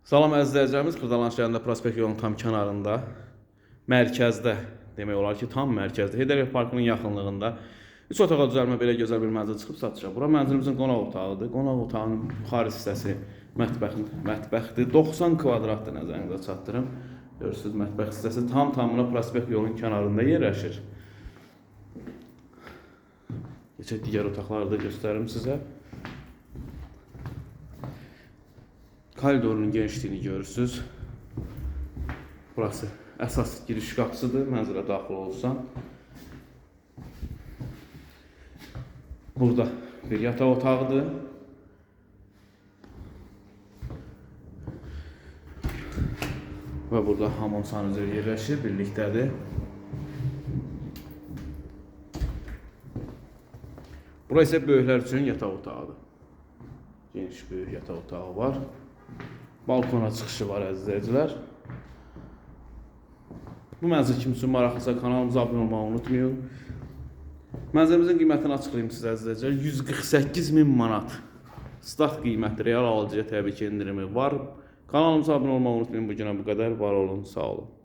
Salam əziz izləyicilərimiz, Xırdalan şəhərində Prospekt yolunun tam kənarında, mərkəzdə, demək olar ki, tam mərkəzdə, Heydər Parkının yaxınlığında 3 otağa düzəlmə belə gözəl bir mənzil çıxıb satışa. Bura mənzilimizin qonaq otağıdır. Qonaq otağının yuxarı hissəsi mətbəxdir. 90 kvadratdır, nəzərinizə çatdırım. Görürsünüz, mətbəx hissəsi tam-tamına Prospekt yolunun kənarında yerləşir. Keçək digər otaqları da göstərim sizə. Koridorun genişliyini görürsünüz. Burası əsas giriş qapısıdır, mənzilə daxil olsan. Burada bir yataq otağıdır. Və burada hamam sanuzeli yerləşir, birlikdədir. Bura isə böyüklər üçün yataq otağıdır. Geniş böyük yataq otağı var. Balkona çıxışı var əziz izləyicilər. Bu mənzil kim üçün maraqlısa kanalımıza abunə olmağı unutmayın. Mənzilimizin qiymətini açıqlayayım sizə əziz izləyicilər. 148.000 manat. Start qiyməti, real alıcıya təbii ki indirimi var. Kanalımıza abunə olmağı unutmayın. Bu günə bu qədər. Var olun, sağ olun.